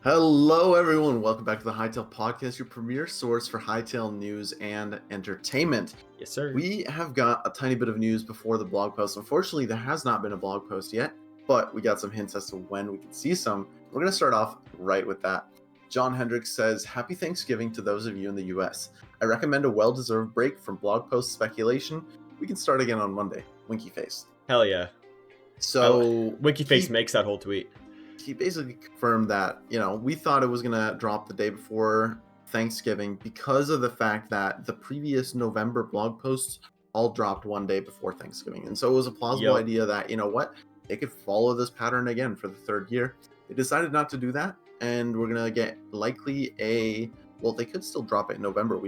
Hello, everyone. Welcome back to the Hytale podcast, your premier source for Hytale news and entertainment. Yes, sir. We have got a tiny bit of news before the blog post. Unfortunately, there has not been a blog post yet, but we got some hints as to when we can see some. We're going to start off right with that. John Hendricks says, "Happy Thanksgiving to those of you in the US. I recommend a well-deserved break from blog post speculation. We can start again on Monday. Winky face." Hell yeah. So Winky face makes that whole tweet. He basically confirmed that, we thought it was going to drop the day before Thanksgiving because of the fact that the previous November blog posts all dropped one day before Thanksgiving. And so it was a plausible idea that, they could follow this pattern again for the third year. They decided not to do that. And we're going to get likely they could still drop it in November.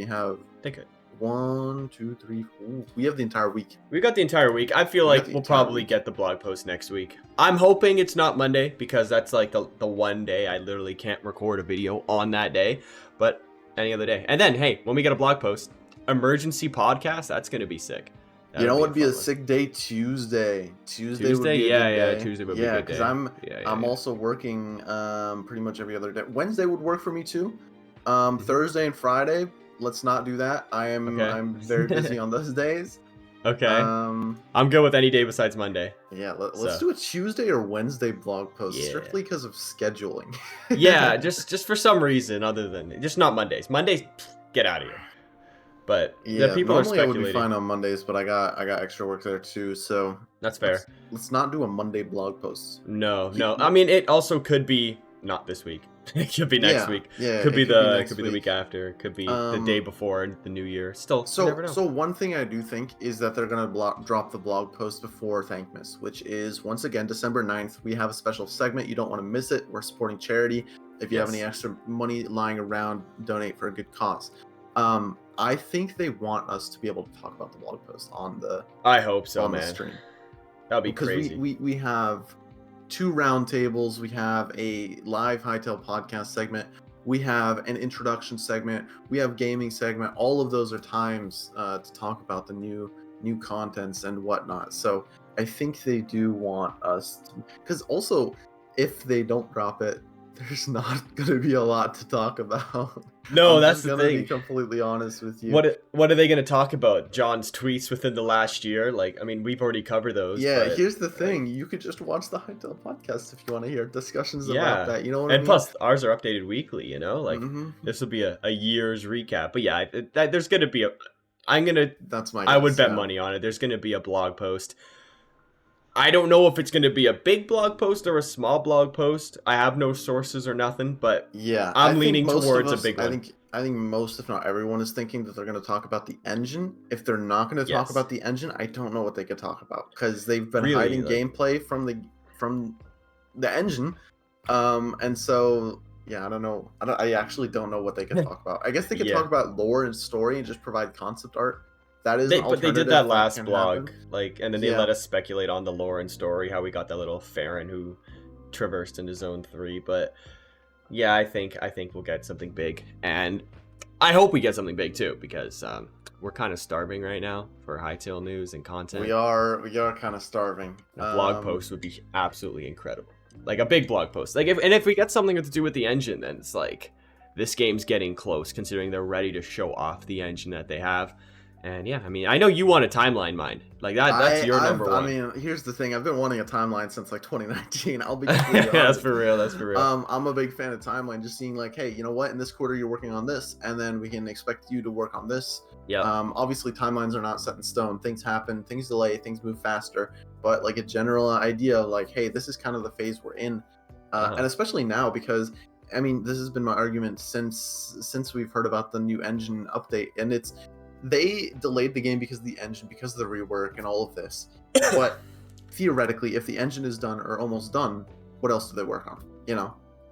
They could. 1, 2, 3, 4. We have the entire week. We got the entire week. I feel like we'll probably get the blog post next week. I'm hoping it's not Monday because that's like the one day I literally can't record a video on that day, but any other day. And then, hey, when we get a blog post, emergency podcast, that's going to be sick. What would be a sick day? Tuesday. Tuesday would be a good day. Tuesday would be a good day. Because I'm also working pretty much every other day. Wednesday would work for me too. Thursday and Friday, let's not do that. I'm very busy on those days. Okay. I'm good with any day besides Monday. Yeah, let's do a Tuesday or Wednesday blog post strictly because of scheduling. Yeah, just for some reason other than just not Mondays. Mondays, get out of here. But yeah, the people are speculating. I would be fine on Mondays, but I got extra work there too, so that's fair. Let's not do a Monday blog post. No. I mean, it also could be not this week. It could be next week. Yeah, could be the week after. Could be the day before the new year. Still, you never know. So one thing I do think is that they're gonna drop the blog post before Thankmas, which is once again December 9th. We have a special segment. You don't want to miss it. We're supporting charity. If you have any extra money lying around, donate for a good cause. I think they want us to be able to talk about the blog post on the. I hope so, man. The stream. That'd be crazy. We have 2 roundtables. We have a live Hytale podcast segment. We have an introduction segment. We have gaming segment. All of those are times to talk about the new contents and whatnot. So I think they do want us because also if they don't drop it, there's not going to be a lot to talk about. No, that's the thing. I'm going to be completely honest with you. What are they going to talk about? John's tweets within the last year? Like, I mean, we've already covered those. Yeah, here's the thing. You could just watch the Hytale podcast if you want to hear discussions about that. You know what I mean? And plus, ours are updated weekly, Like, this will be a year's recap. But yeah, there's going to be I would bet money on it. There's going to be a blog post. I don't know if it's going to be a big blog post or a small blog post. I have no sources or nothing, but yeah, I'm leaning towards a big one. I think most, if not everyone, is thinking that they're going to talk about the engine. If they're not going to talk about the engine, I don't know what they could talk about because they've been hiding gameplay from the engine, and so yeah, I don't know. I actually don't know what they could talk about. I guess they could talk about lore and story and just provide concept art. That is but they did that last blog, and then they let us speculate on the lore and story, how we got that little Farron who traversed into Zone 3. But yeah, I think we'll get something big, and I hope we get something big too, because we're kind of starving right now for Hytale news and content. We are kind of starving. A blog post would be absolutely incredible, like a big blog post. Like if we get something to do with the engine, then it's like this game's getting close, considering they're ready to show off the engine that they have. And yeah, I mean, I know you want a timeline, Myne. Like that's your number one. I mean, here's the thing. I've been wanting a timeline since like 2019. I'll be completely honest. That's for real. That's for real. I'm a big fan of timeline. Just seeing like, hey, you know what? In this quarter, you're working on this, and then we can expect you to work on this. Yeah. Obviously, timelines are not set in stone. Things happen. Things delay. Things move faster. But like a general idea, like, hey, this is kind of the phase we're in, and especially now because. I mean, this has been my argument since we've heard about the new engine update, and they delayed the game because of the engine, because of the rework and all of this. But theoretically, if the engine is done or almost done, what else do they work on?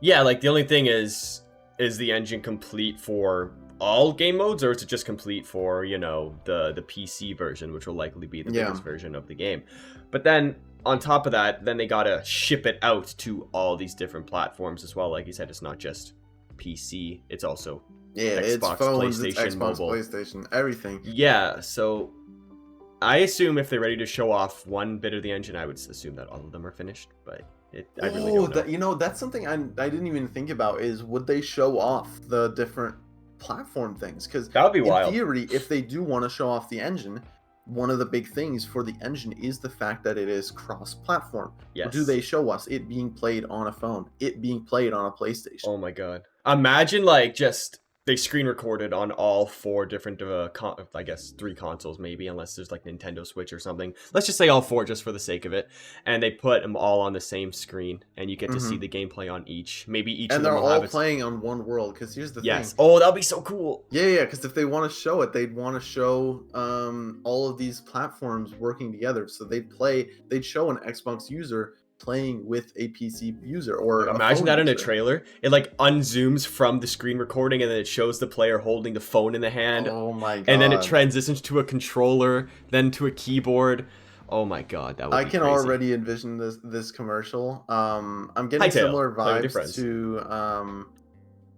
Yeah, like the only thing is the engine complete for all game modes, or is it just complete for the PC version, which will likely be the biggest version of the game? But then on top of that, then they gotta ship it out to all these different platforms as well. Like you said, it's not just PC; it's also Xbox, it's phones, PlayStation, it's Xbox, mobile, PlayStation, everything. Yeah, so I assume if they're ready to show off one bit of the engine, I would assume that all of them are finished. But I really don't know. That, that's something I didn't even think about, is would they show off the different platform things? Because That would be in wild. theory, if they do want to show off the engine, one of the big things for the engine is the fact that it is cross-platform. Yes. Do they show us it being played on a phone, it being played on a PlayStation? Oh my god. Imagine like just they screen recorded on all 4 different I guess 3 consoles maybe, unless there's like Nintendo Switch or something. Let's just say all 4 just for the sake of it, and they put them all on the same screen, and you get to see the gameplay on each. Maybe each and of them they're will all have playing on one world. Because here's the yes. thing. Oh, that'll be so cool. Yeah, because if they want to show it, they'd want to show all of these platforms working together. So they'd show an Xbox user playing with a PC user, or imagine that in a trailer. It like unzooms from the screen recording, and then it shows the player holding the phone in the hand. Oh my god. And then it transitions to a controller, then to a keyboard. Oh my god, that would be I can crazy. already envision this commercial. I'm getting Hytale, similar vibes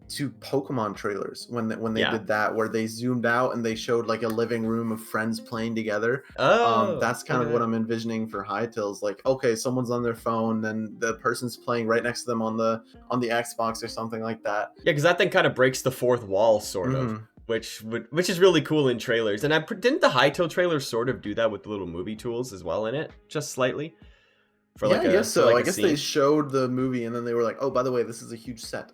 to Pokemon trailers when they did that, where they zoomed out and they showed like a living room of friends playing together. That's kind of what I'm envisioning for Hytale's. Like, okay, someone's on their phone, and the person's playing right next to them on the Xbox or something like that. Yeah, because that thing kind of breaks the fourth wall, sort of, which is really cool in trailers. And didn't the Hytale trailer sort of do that with the little movie tools as well in it, just slightly? I guess so. I guess they showed the movie, and then they were like, oh, by the way, this is a huge set.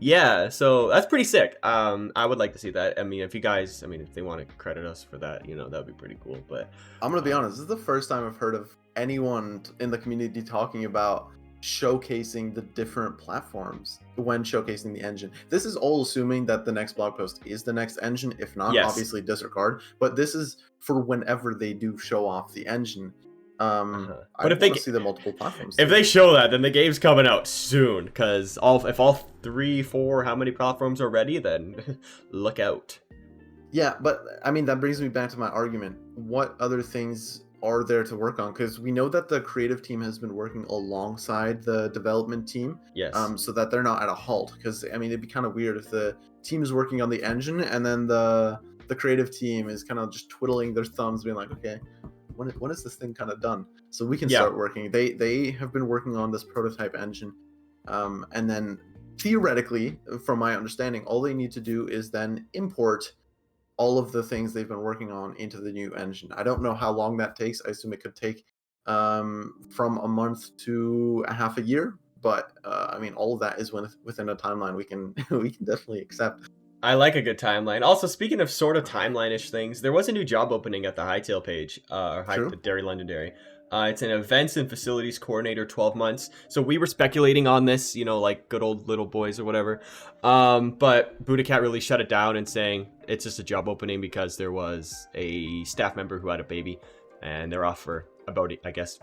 Yeah, so that's pretty sick. I would like to see that. I mean, if they want to credit us for that, that'd be pretty cool. But I'm gonna be honest, this is the first time I've heard of anyone in the community talking about showcasing the different platforms when showcasing the engine. This is all assuming that the next blog post is the next engine. If not, obviously disregard. But this is for whenever they do show off the engine. But if they see the multiple platforms, if they show that, then the game's coming out soon. Because if all 3, 4, how many platforms are ready, then look out. Yeah, but I mean, that brings me back to my argument. What other things are there to work on? Because we know that the creative team has been working alongside the development team. Yes. So that they're not at a halt. Because I mean, it'd be kind of weird if the team is working on the engine and then the creative team is kind of just twiddling their thumbs, being like, okay, when is this thing kind of done, so we can start working. They have been working on this prototype engine, and then theoretically, from my understanding, all they need to do is then import all of the things they've been working on into the new engine. I don't know how long that takes. I assume it could take from a month to a half a year, but I mean, all of that is within a timeline we can definitely accept. I like a good timeline. Also, speaking of sort of timeline-ish things, there was a new job opening at the Hytale page, Dairy Londonderry. It's an events and facilities coordinator, 12 months. So we were speculating on this, like good old little boys or whatever. But Buddha really shut it down and saying it's just a job opening because there was a staff member who had a baby, and they're off for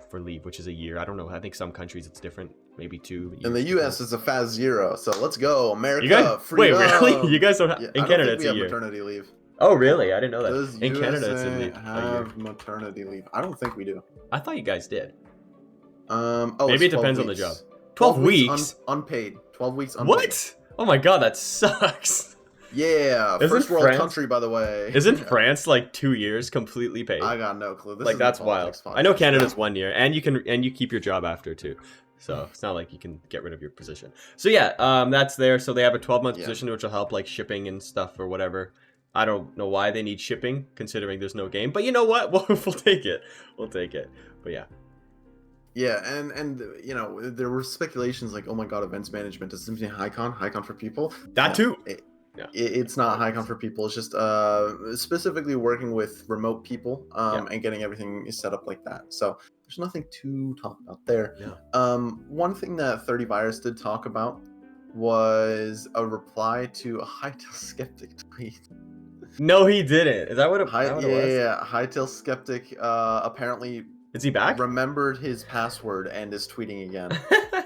for leave, which is a year. I don't know. I think some countries it's different. Maybe 2 years. In the U.S., it's a fast 0. So let's go, America! Wait, really? You guys don't have... in Canada, it's a year. Maternity leave. Oh, really? I didn't know that. Does in USA Canada, it's a year. Maternity leave? I don't think we do. I thought you guys did. Maybe it depends on the job. 12 weeks? Unpaid. 12 weeks unpaid. What? Oh my god, that sucks. Yeah, first world country, by the way. Isn't France like 2 years completely paid? I got no clue. This that's wild. I know Canada's 1 year, and you keep your job after too. So it's not like you can get rid of your position. So yeah, that's there. So they have a 12-month position, which will help like shipping and stuff or whatever. I don't know why they need shipping, considering there's no game. But you know what? We'll take it. We'll take it. But yeah. Yeah, and there were speculations like, oh my god, events management, does this mean Hycon for people? That too. It's not Hycon for people. It's just specifically working with remote people and getting everything set up like that. So there's nothing to talk about there. Yeah. One thing that 30 Virus did talk about was a reply to a Hytale Skeptic tweet. No, he didn't. Is that what it was? Yeah. Hytale Skeptic apparently... Is he back? Remembered his password and is tweeting again.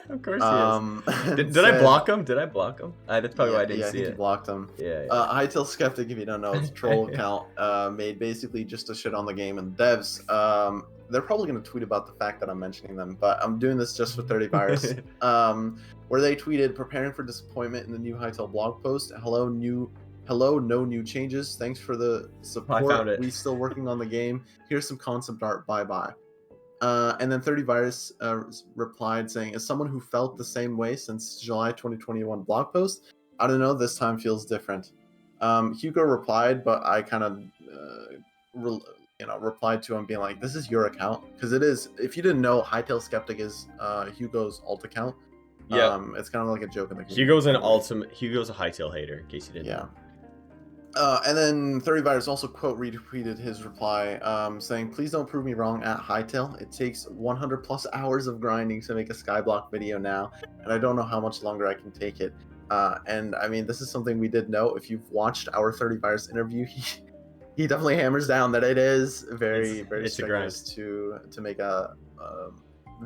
Of course he is. Did I block him? That's probably why I didn't see it. You blocked him. Yeah. Hytale Skeptic, if you don't know, it's a troll account made basically just to shit on the game and devs. They're probably going to tweet about the fact that I'm mentioning them, but I'm doing this just for 30 Virus. Where they tweeted, preparing for disappointment in the new Hytale blog post. Hello, no new changes. Thanks for the support. I found it. We still working on the game. Here's some concept art. Bye-bye. And then 30 Virus replied saying, as someone who felt the same way since July 2021 blog post, I don't know, this time feels different. Hugo replied, but I kind of, replied to him being like, this is your account. Because it is, if you didn't know, Hytale Skeptic is Hugo's alt account. Yeah. It's kind of like a joke in the community. Hugo's a Hytale hater, in case you didn't know. And then 30 Virus also quote retweeted his reply, saying, please don't prove me wrong at Hytale. It takes 100 plus hours of grinding to make a Skyblock video now, and I don't know how much longer I can take it. And I mean, this is something we did know. If you've watched our 30 Virus interview, he definitely hammers down that it is very strenuous to make a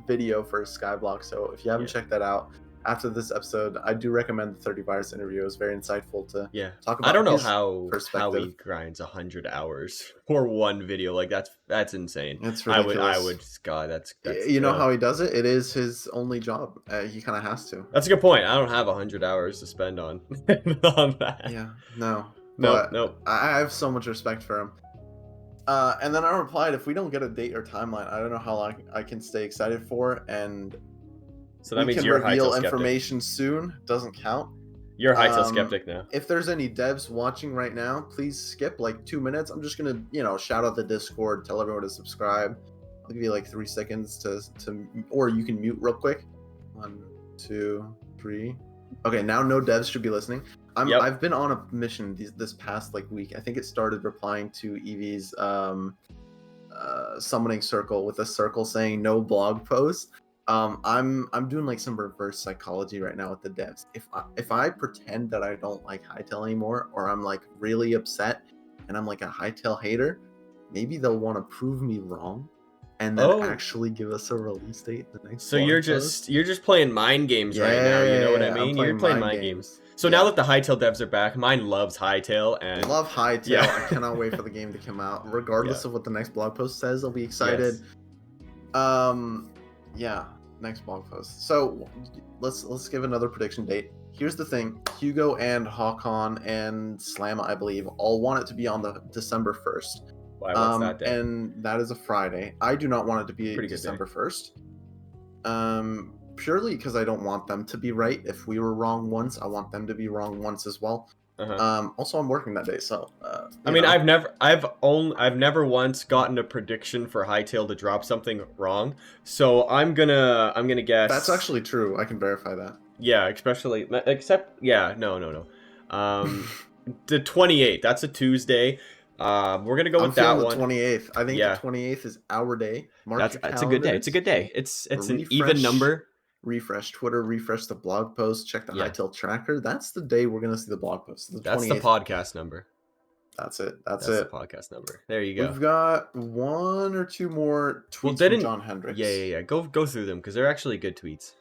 video for Skyblock. So if you haven't checked that out, after this episode, I do recommend the 30 Virus interview. It was very insightful to talk about. I don't know how he grinds 100 hours for one video. Like that's insane. It's ridiculous. I would God, that's you know how he does it? It is his only job. He kind of has to. That's a good point. I don't have 100 hours to spend on that. Yeah, no. No. I have so much respect for him. And then I replied, if we don't get a date or timeline, I don't know how long I can stay excited for, and so that we means can you're reveal information soon. Doesn't count. You're a Hytale skeptic now. If there's any devs watching right now, please skip like 2 minutes. I'm just gonna, shout out the Discord, tell everyone to subscribe. I'll give you like 3 seconds to or you can mute real quick. 1, 2, 3. Okay, now no devs should be listening. I've been on a mission this past like week. I think it started replying to Evie's summoning circle with a circle saying no blog posts. I'm doing like some reverse psychology right now with the devs. If I pretend that I don't like Hytale anymore, or I'm like really upset and I'm like a Hytale hater, maybe they'll want to prove me wrong and then actually give us a release date the next. So you're just playing mind games right now. You know what I mean? You're playing mind games. So now that the Hytale devs are back, Myne loves Hytale and love Hytale. I cannot wait for the game to come out. Regardless of what the next blog post says, I'll be excited. Yes. Next blog post. So let's give another prediction date. Here's the thing: Hugo and Hawkon and Slam, I believe, all want it to be on the December 1st. Why? What's that day? And that is a Friday. I do not want it to be December 1st. Purely because I don't want them to be right. If we were wrong once, I want them to be wrong once as well. Also, I'm working that day, so. I mean, I've never once gotten a prediction for Hytale to drop something wrong, so I'm gonna guess. That's actually true. I can verify that. Yeah, no. The 28th. That's a Tuesday. We're gonna go with that one. The 28th. I think the 28th is our day. That's a good day. It's a good day. It's an even number. Refresh Twitter, refresh the blog post, check the Hytale tracker. That's the day we're gonna see the blog post. That's the podcast number. That's it. That's the podcast number. There you go. We've got 1 or 2 more tweets from John Hendricks. Yeah. Go through them because they're actually good tweets.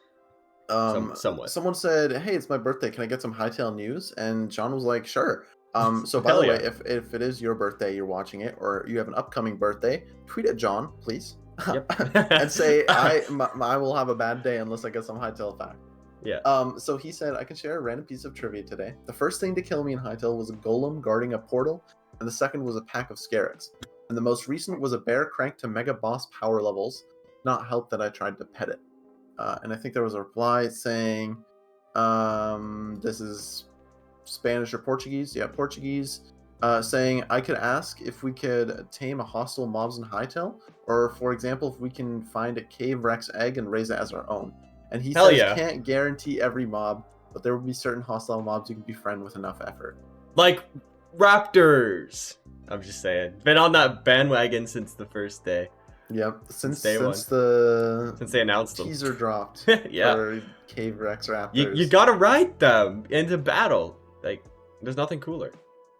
Somewhat. Someone said, "Hey, it's my birthday. Can I get some Hytale news?" And John was like, "Sure." So by the way, if it is your birthday, you're watching it, or you have an upcoming birthday, tweet at John, please. And say I will have a bad day unless I get some Hytale fact. So he said, I can share a random piece of trivia today. The first thing to kill me in Hytale was a golem guarding a portal, and the second was a pack of Scarabs. And the most recent was a bear cranked to mega boss power levels. Not help that I tried to pet it. And I think there was a reply saying, this is Spanish or Portuguese. Yeah, Portuguese. Saying, I could ask if we could tame a hostile mobs in Hytale, or for example, if we can find a cave Rex egg and raise it as our own. And he says can't guarantee every mob, but there will be certain hostile mobs you can befriend with enough effort. Like raptors. I'm just saying. Been on that bandwagon since the first day. Yep, since they announced them. Teaser dropped. For cave Rex raptors. You gotta ride them into battle. Like, there's nothing cooler.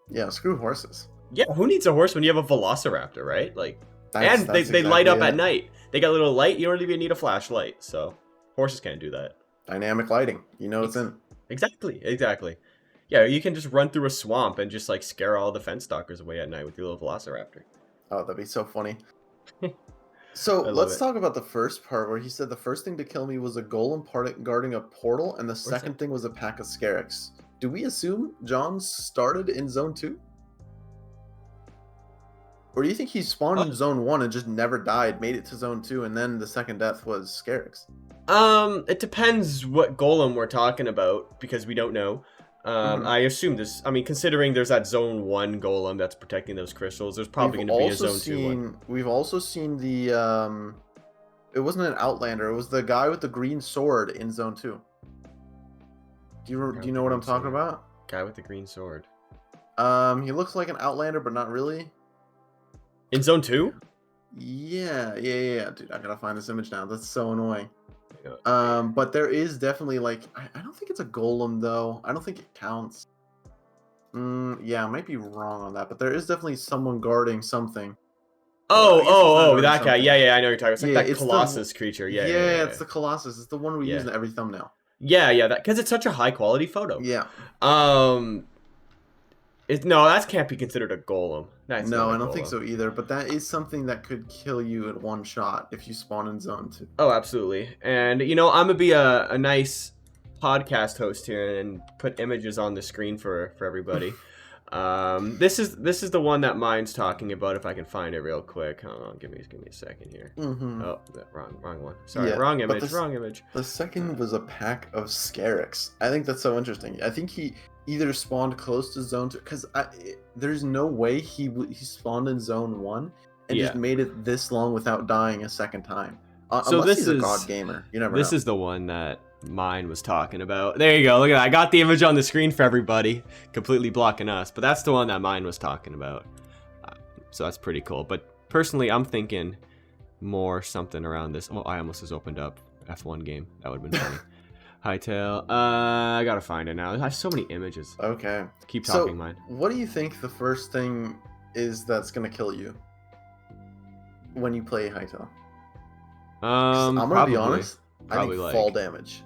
Yeah, screw horses. Yeah, who needs a horse when you have a velociraptor, right? Like, and they light up at night. They got a little light. You don't even need a flashlight. So horses can't do that. Dynamic lighting. You know it's in. Exactly. Yeah, you can just run through a swamp and just like scare all the fence stalkers away at night with your little velociraptor. Oh, that'd be so funny. So let's talk about the first part where he said the first thing to kill me was a golem guarding a portal, and the second thing was a pack of Scarabs. Do we assume John started in Zone 2? Or do you think he spawned in Zone 1 and just never died, made it to Zone 2, and then the second death was Scarix? It depends what golem we're talking about, because we don't know. I assume this. I mean, considering there's that Zone 1 golem that's protecting those crystals, there's probably going to be a Zone 2 one. We've also seen the it wasn't an Outlander. It was the guy with the green sword in Zone 2. Do you know what I'm talking about? Guy with the green sword. He looks like an Outlander, but not really. In Zone 2? Yeah. Dude, I gotta find this image now. That's so annoying. But there is definitely like I don't think it's a golem though. I don't think it counts. Yeah, I might be wrong on that, but there is definitely someone guarding something. Oh, that guy. Yeah, I know you're talking. It's like that Colossus creature. Yeah, it's the Colossus. It's the one we use in every thumbnail. Yeah, that because it's such a high quality photo. Yeah. No, that can't be considered a golem. No, I don't think so either. But that is something that could kill you at one shot if you spawn in Zone 2. Oh, absolutely. And I'm gonna be a nice podcast host here and put images on the screen for everybody. This is the one that Myne's talking about. If I can find it real quick, hold on, give me a second here. Oh, wrong one. Sorry, wrong image. The second was a pack of Scarix. I think that's so interesting. I think he either spawned close to Zone 2 because there's no way he spawned in Zone 1 and just made it this long without dying a second time. So unless he's a god gamer. You never know. This is the one that Myne was talking about. There you go. Look at that. I got the image on the screen for everybody, completely blocking us. But that's the one that Myne was talking about. So that's pretty cool. But personally, I'm thinking more something around this. Oh, I almost just opened up F1 game. That would have been funny. Hytale. I gotta find it now. I have so many images. Okay. Keep talking, Myne. What do you think the first thing is that's gonna kill you when you play Hytale? I'm gonna be honest. I think fall damage.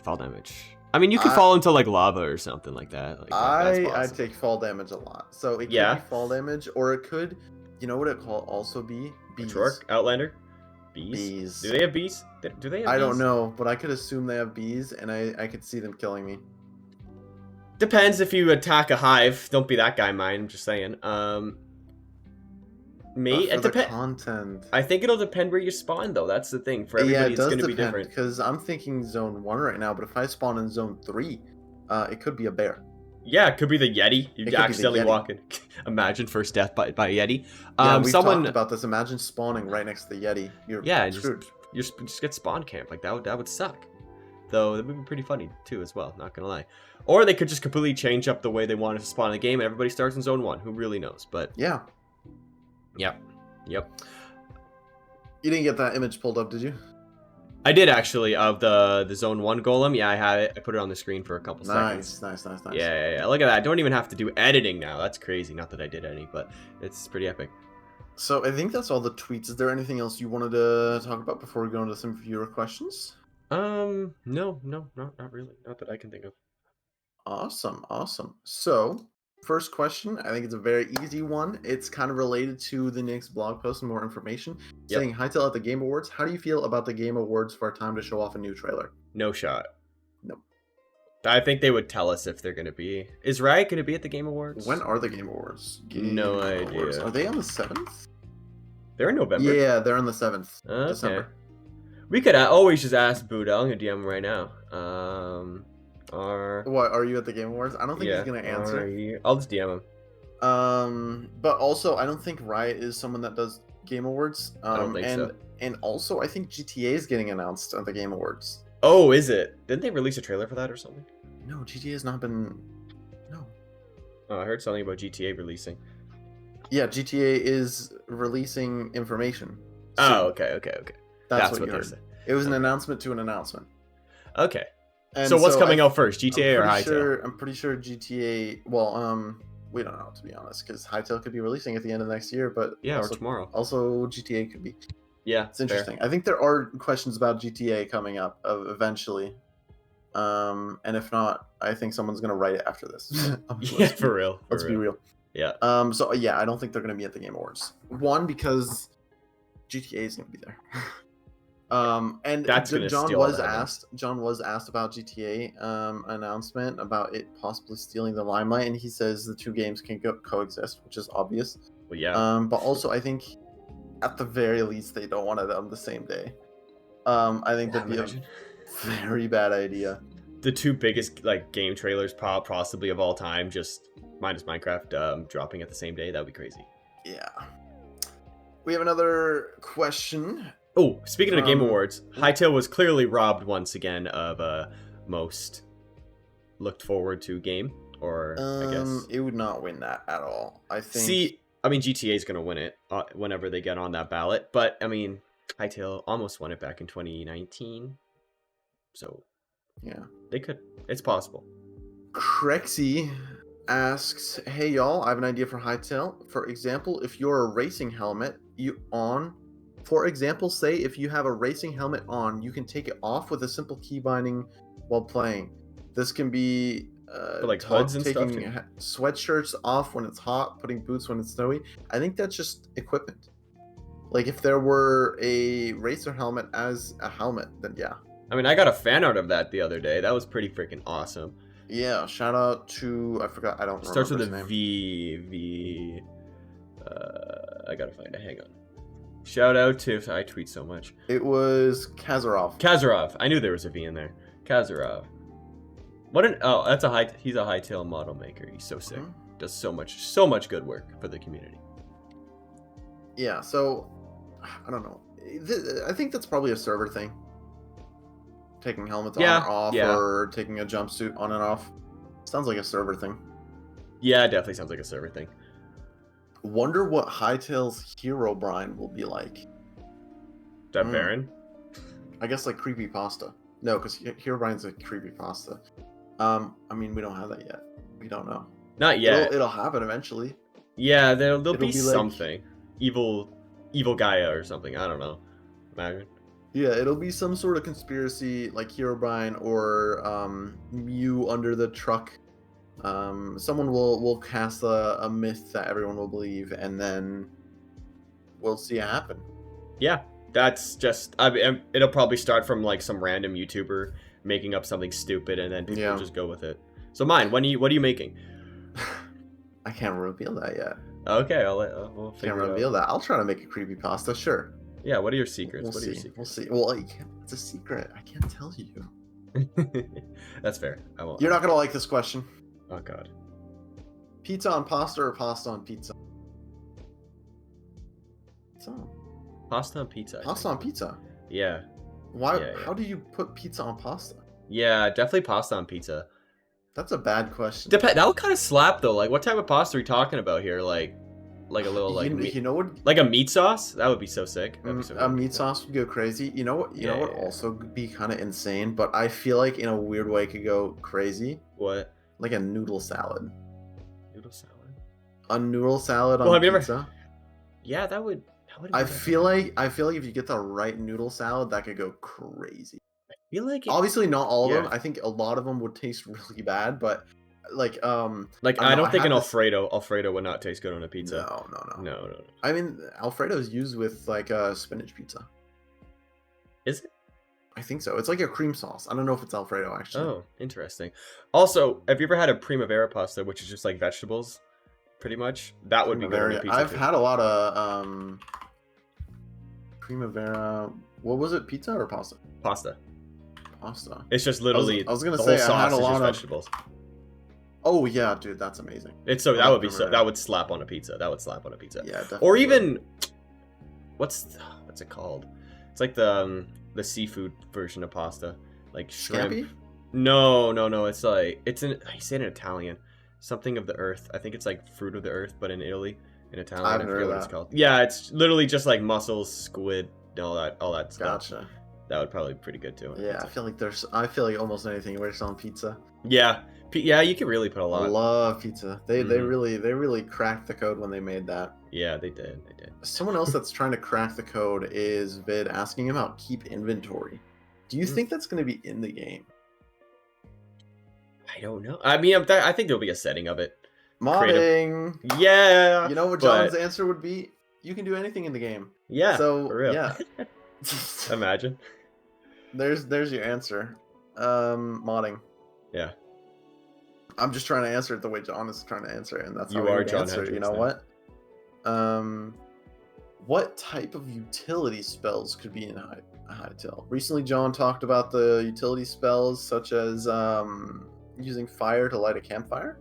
Fall damage. I mean, you could fall into like lava or something like that. Like I take fall damage a lot. So it could be fall damage, or it could, you know what it could also be? Bees. Outlander. Bees. Do they have bees? Do they have bees? I don't know, but I could assume they have bees, and I could see them killing me. Depends if you attack a hive. Don't be that guy, Myne. I'm just saying. It depends. Content. I think it'll depend where you spawn, though. That's the thing. For everybody, it's going to be different. Because I'm thinking Zone 1 right now, but if I spawn in Zone 3, it could be a bear. Yeah, it could be the Yeti. You accidentally walk in. Imagine first death by a Yeti. We've talked about this. Imagine spawning right next to the Yeti. You're screwed. You just get spawn camp. Like that would suck. Though that would be pretty funny too, as well. Not gonna lie. Or they could just completely change up the way they want to spawn in the game, and everybody starts in Zone 1. Who really knows? But yeah. Yep. You didn't get that image pulled up, did you? I did actually, of the Zone 1 golem. Yeah, I had it. I put it on the screen for a couple seconds. Nice. Yeah. Look at that. I don't even have to do editing now. That's crazy. Not that I did any, but it's pretty epic. So I think that's all the tweets. Is there anything else you wanted to talk about before we go into some viewer questions? No, not really. Not that I can think of. Awesome. So, first question, I think it's a very easy one. It's kind of related to the next blog post and more information. Saying, Hytale at the Game Awards, how do you feel about the Game Awards for a time to show off a new trailer? No shot. Nope. I think they would tell us if they're going to be. Is Riot going to be at the Game Awards? When are the Game Awards? No idea. Are they on the 7th? They're in November. Yeah, they're on the 7th. Okay. December. We could always just ask Buddha. I'm going to DM him right now. What, are you at the Game Awards? I don't think he's going to answer. I'll just DM him. But also, I don't think Riot is someone that does Game Awards. I don't think so. And also, I think GTA is getting announced at the Game Awards. Oh, is it? Didn't they release a trailer for that or something? No, GTA has not been... No. Oh, I heard something about GTA releasing. Yeah, GTA is releasing information. Oh, okay. That's what you heard. It was an announcement to an announcement. Okay. And so what's coming out first, GTA or Hytale? I'm pretty sure GTA... Well, we don't know, to be honest, because Hytale could be releasing at the end of next year, but... Yeah, or tomorrow. Also, GTA could be. Yeah, it's interesting. Fair. I think there are questions about GTA coming up eventually. And if not, I think someone's going to write it after this. Yeah, for real. Let's be real. Yeah. So, yeah, I don't think they're going to be at the Game Awards. One, because GTA is going to be there. And John was asked about GTA announcement about it possibly stealing the limelight, and he says the two games can coexist, which is obvious. Well, yeah. But also I think at the very least they don't want it on the same day. I think that'd be Imagine. a very bad idea. The two biggest like game trailers possibly of all time, just minus Minecraft, dropping at the same day. That would be crazy. Yeah. We have another question. Oh, speaking of Game Awards, Hytale was clearly robbed once again of most looked forward to game, or I guess it would not win that at all. I think. See, I mean GTA is gonna win it whenever they get on that ballot, but I mean Hytale almost won it back in 2019, so yeah, they could. It's possible. Crexy asks, "Hey y'all, I have an idea for Hytale. For example, if you're a racing helmet, For example, say if you have a racing helmet on, you can take it off with a simple key binding while playing. This can be For like hoods and stuff. taking sweatshirts off when it's hot, putting boots when it's snowy. I think that's just equipment. Like if there were a racer helmet as a helmet, then yeah. I mean, I got a fan art of that the other day. That was pretty freaking awesome. Yeah, shout out to I forgot. I don't remember. Starts with his a name. V. I gotta find it. Hang on. Shout out to I tweet so much. It was Kazarov. Kazarov. I knew there was a V in there. Kazarov. That's he's a Hytale model maker. He's so sick. Mm-hmm. Does so much good work for the community. Yeah, so I don't know. I think that's probably a server thing. Taking helmets on or off, or taking a jumpsuit on and off. Sounds like a server thing. Yeah, it definitely sounds like a server thing. Wonder what Hytale's Herobrine will be like. That Baron? I guess like creepypasta. No, because Herobrine's a creepypasta. I mean, we don't have that yet. We don't know. Not yet. It'll happen eventually. Yeah, there'll be like, something. Evil Gaia or something. I don't know. Imagine. Yeah, it'll be some sort of conspiracy like Herobrine or Mew under the truck. Someone will cast a myth that everyone will believe, and then we'll see it happen. Yeah, that's just. I mean, it'll probably start from like some random YouTuber making up something stupid, and then people just go with it. So Myne, what are you making? I can't reveal that yet. Okay, we'll figure Can't reveal that. I'll try to make a creepypasta, sure. Yeah, what are your secrets? We'll what see. Are your secrets? We'll see. Well, it's a secret. I can't tell you. That's fair. I won't. You're not gonna like this question. Oh God. Pizza on pasta or pasta on pizza? Pasta on pizza. Pasta on pizza. Yeah. Why? Yeah. How do you put pizza on pasta? Yeah, definitely pasta on pizza. That's a bad question. That would kind of slap though. Like, what type of pasta are we talking about here? Like a little like you know what? Like a meat sauce? That would be so sick. That'd be so a meat sauce would go crazy. You know what? You know what? Also could be kind of insane, but I feel like in a weird way it could go crazy. What? Like a noodle salad. Noodle salad. A noodle salad on pizza. Yeah, that would. I feel like if you get the right noodle salad, that could go crazy. I feel like obviously not all of them. I think a lot of them would taste really bad, but I don't think an Alfredo would not taste good on a pizza. No. I mean, Alfredo is used with like a spinach pizza. Is it? I think so. It's like a cream sauce. I don't know if it's Alfredo actually. Oh, interesting. Also, have you ever had a primavera pasta, which is just like vegetables, pretty much? That would be good on a pizza. I've had a lot of primavera. What was it? Pizza or pasta? Pasta. It's just literally. I was gonna say I had a lot of vegetables. Oh yeah, dude, that's amazing. That would slap on a pizza. Yeah, definitely. Or even, what's it called? It's like the seafood version of pasta, like shrimp. Scampi? No. It's like I say it in Italian, something of the earth. I think it's like fruit of the earth, but in Italy, in Italian. I forget what it's called. Yeah, it's literally just like mussels, squid, and all that stuff. Gotcha. That would probably be pretty good too. Yeah, I feel like almost anything works on pizza. Yeah, you can really put a lot. I love pizza. They really cracked the code when they made that. Yeah, they did. Someone else that's trying to crack the code is Vid asking about keep inventory. Do you think that's going to be in the game? I don't know. I mean, I think there'll be a setting of it. Modding. Yeah. You know what John's answer would be? You can do anything in the game. Yeah. So for real. Yeah. Imagine. There's your answer. Modding. Yeah. I'm just trying to answer it the way John is trying to answer it, and that's how you are John John answer. Hendricks, you know what? What type of utility spells could be in Hytale? Recently, John talked about the utility spells such as using fire to light a campfire.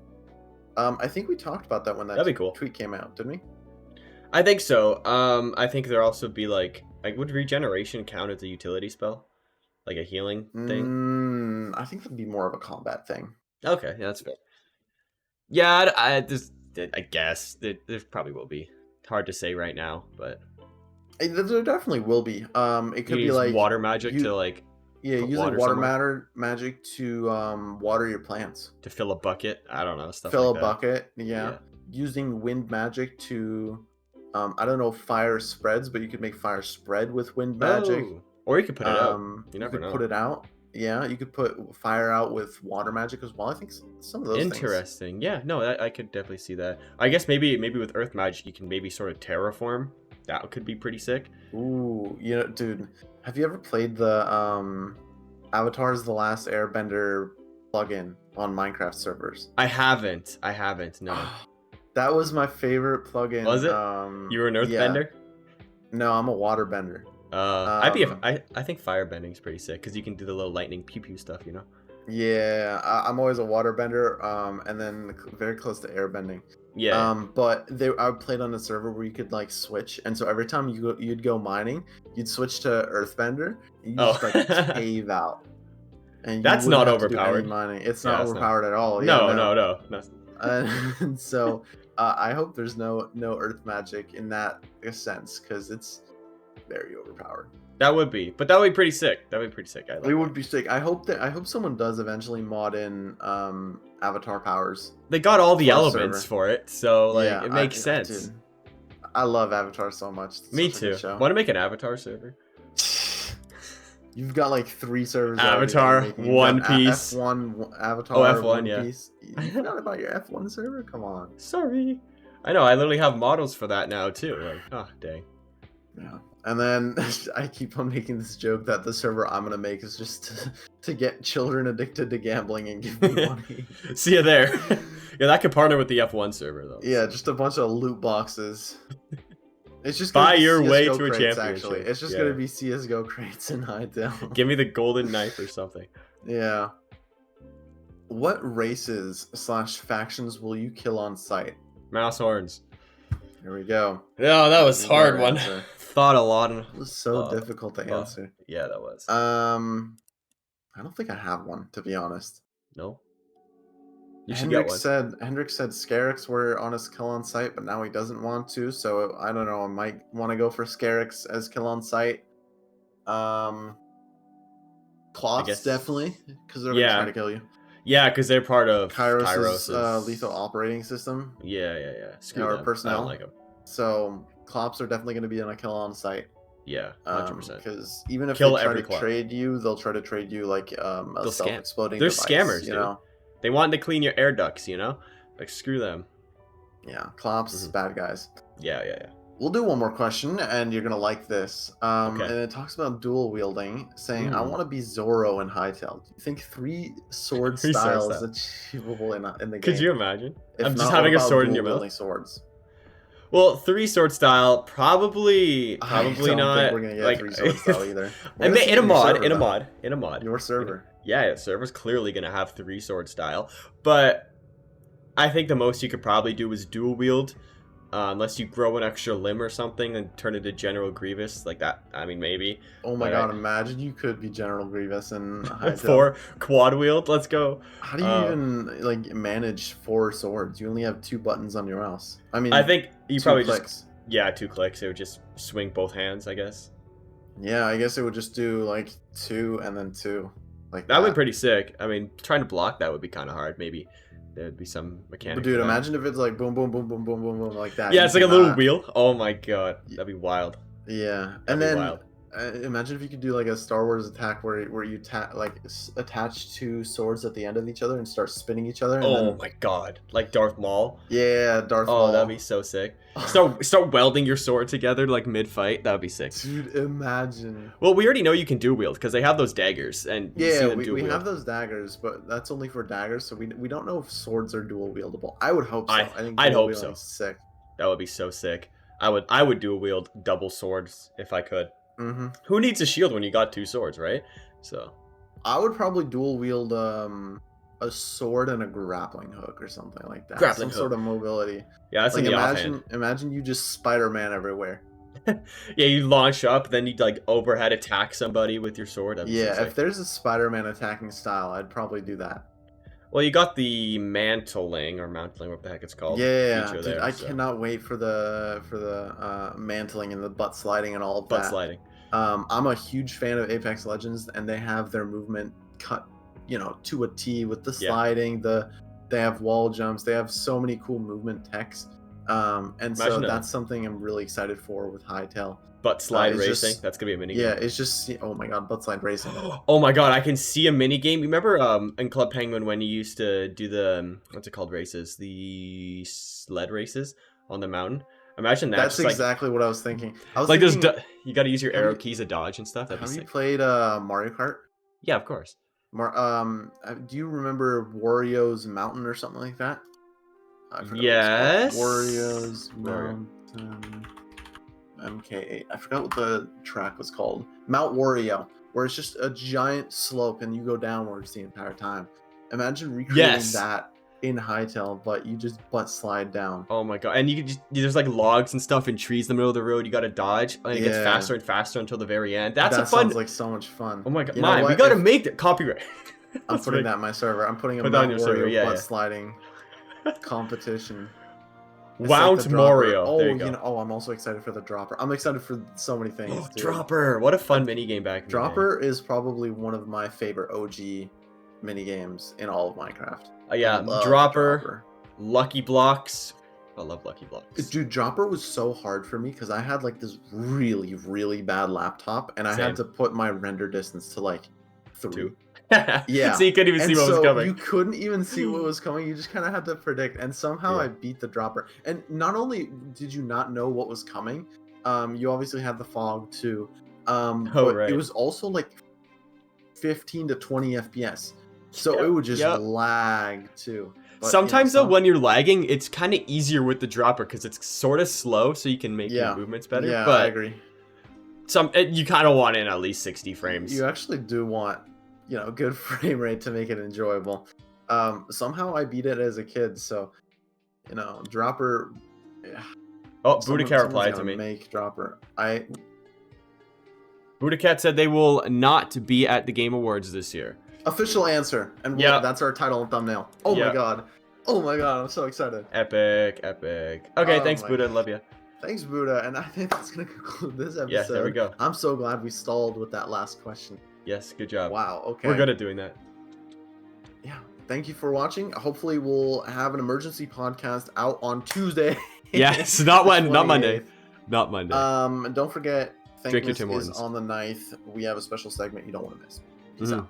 I think we talked about that when that That'd be cool. tweet came out, didn't we? I think so. I think there also be like would regeneration count as a utility spell, like a healing thing? I think that'd be more of a combat thing. Okay, yeah, that's fair. Yeah, I guess there probably will be. Hard to say right now, but there definitely will be. It could be like water magic to like using water magic to water your plants, to fill a bucket. I don't know, stuff fill like a bucket. Yeah, using wind magic to I don't know if fire spreads, but you could make fire spread with wind magic. Or you could put it out. You never know. Put it out. Yeah, you could put fire out with water magic as well. I think some of those interesting things. Yeah, no, I could definitely see that. I guess maybe with earth magic you can maybe sort of terraform. That could be pretty sick. Ooh, dude, have you ever played the Avatar's The Last Airbender plugin on Minecraft servers? I haven't, no. That was my favorite plugin. Was it? You were an earthbender? No, I'm a waterbender. I think firebending's pretty sick because you can do the little lightning pew pew stuff, you know. Yeah, I'm always a waterbender, and then very close to airbending. Yeah. But I played on a server where you could like switch, and so every time you'd go mining, you'd switch to earthbender, and you just like cave out. And that's not overpowered. Mining. It's not overpowered at all. No. And so I hope there's no earth magic in that sense because it's very overpowered. That would be pretty sick. It would be sick. I hope someone does eventually mod in avatar powers. They got all the elements for it, so like it makes sense. I love Avatar so much. It's Me too. Want to make an Avatar server? You've got like 3 servers. Avatar, One Piece. F1 Avatar. Oh, F1, One yeah. Piece. You forgot about your F1 server? Come on. Sorry. I know. I literally have models for that now too. Like, oh dang. Yeah. And then I keep on making this joke that the server I'm gonna make is just to get children addicted to gambling and give me money. See you there. Yeah, that could partner with the F1 server though. Yeah, just a bunch of loot boxes. It's just buy your way to a championship. Actually, it's just gonna be CS:GO crates in Hytale. Give me the golden knife or something. Yeah. What races / factions will you kill on sight? Mouse horns. Here we go. Yeah, that was a hard one. Thought a lot. It was so difficult to answer. Yeah, that was. I don't think I have one, to be honest. No. Hendrik said Scarix were on his kill on sight, but now he doesn't want to. So I don't know. I might want to go for Scarix as kill on sight. Cloths definitely, because they're gonna try to kill you. Yeah, because they're part of Kairos' lethal operating system. Yeah. Screw them. Personnel. I don't like them. So Clops are definitely going to be on a kill on site. Yeah, 100%. Because even if they try to trade you, they'll try to trade you like a self-exploding device. They're scammers, you know? They want to clean your air ducts, you know? Like, screw them. Yeah, Clops, bad guys. Yeah. We'll do one more question, and you're going to like this. And it talks about dual wielding, saying, I want to be Zoro in Hytale. Do you think 3 sword styles is achievable in the game? Could you imagine? If just having a sword in your mouth. Swords. Well, 3 sword style, probably not. I don't think we're gonna get 3 sword style either. In a mod. Your server. Yeah, the server's clearly gonna have 3 sword style, but I think the most you could probably do is dual wield, unless you grow an extra limb or something and turn into General Grievous like that. I mean, maybe. Oh my god! Imagine you could be General Grievous and 4 quad wield. Let's go. How do you even like manage 4 swords? You only have 2 buttons on your mouse. I mean, I think you probably 2 clicks. 2 clicks. It would just swing both hands, I guess. Yeah, I guess it would just do like 2 and then 2. Like that would be pretty sick. I mean, trying to block that would be kind of hard. Maybe there'd be some mechanic. But dude, imagine if it's like boom, boom, boom, boom, boom, boom, boom, like that. Yeah, it's like a little wheel. Oh my god, that'd be wild. Yeah, and then imagine if you could do like a Star Wars attack where you attach 2 swords at the end of each other and start spinning each other. And my god, like Darth Maul. Yeah, Darth Maul. Oh, that'd be so sick. Start welding your sword together like mid-fight. That'd be sick. Dude, imagine. Well, we already know you can dual wield because they have those daggers, and we have those daggers, but that's only for daggers, so we don't know if swords are dual wieldable. I would hope so. I'd hope so. Sick. That would be so sick. I would dual wield double swords if I could. Mm-hmm. Who needs a shield when you got 2 swords, right? So I would probably dual wield a sword and a grappling hook or something like that. Grappling Some sort of mobility. yeah, that's Like in the offhand. imagine you just Spider-Man everywhere. Yeah, you launch up, then you'd like overhead attack somebody with your sword. Yeah, if there's a Spider-Man attacking style, I'd probably do that. Well, you got the mantling or mantling, what the heck it's called. Yeah, dude, there, I cannot wait for the mantling and the butt sliding and all of that. Butt sliding. I'm a huge fan of Apex Legends, and they have their movement cut, you know, to a T with the sliding. They have wall jumps. They have so many cool movement techs. So that's something I'm really excited for with Hytale. Butt slide racing. That's gonna be a mini game. Yeah, it's just, oh my god, butt slide racing. Oh my god, I can see a mini game. Remember in Club Penguin when you used to do the what's it called races, the sled races on the mountain? Imagine that. That's exactly what I was thinking. I was like thinking, you got to use your arrow keys to dodge and stuff. Have you played Mario Kart? Yeah, of course. Do you remember Wario's Mountain or something like that? Yes. Wario's Mountain. MK8. I forgot what the track was called. Mount Wario, where it's just a giant slope and you go downwards the entire time. Imagine recreating that in Hytale, but you just butt slide down. Oh my god! And you can just, there's like logs and stuff and trees in the middle of the road. You got to dodge, and it gets faster and faster until the very end. That sounds like so much fun. Oh my god, Myne, we got to make the copyright. I'm putting that in my server. I'm putting a Mount Wario butt sliding competition. Wow, like Mario. Oh, oh, I'm also excited for the dropper. I'm excited for so many things. Oh, dropper! What a fun mini game back. Dropper is probably one of my favorite OG mini games in all of Minecraft. Yeah, dropper, Lucky Blocks. I love Lucky Blocks. Dude, Dropper was so hard for me because I had like this really, really bad laptop, and I had to put my render distance to like 3. 2. Yeah. So you couldn't even see what was coming. You couldn't even see what was coming. You just kind of had to predict. And somehow I beat the dropper. And not only did you not know what was coming, you obviously had the fog too. But it was also like 15 to 20 FPS. So it would just lag too. But, sometimes though, when you're lagging, it's kind of easier with the dropper because it's sort of slow, so you can make your movements better. Yeah, but I agree. You kind of want in at least 60 frames. You actually do want, good frame rate to make it enjoyable. Somehow I beat it as a kid, so dropper. Oh, Buddha replied to me. Make dropper. Buddha Cat said they will not be at the Game Awards this year. Official answer, and that's our title and thumbnail. Oh my god, I'm so excited. Epic. Okay, thanks Buddha, love you. Thanks Buddha, and I think that's gonna conclude this episode. Yeah, there we go. I'm so glad we stalled with that last question. Yes, good job. Wow, okay. We're good at doing that. Yeah, thank you for watching. Hopefully we'll have an emergency podcast out on Tuesday. Yes, not Monday. Not Monday. Don't forget, Drink your Thankless Tim Hortons is on the 9th. We have a special segment you don't want to miss. Peace out.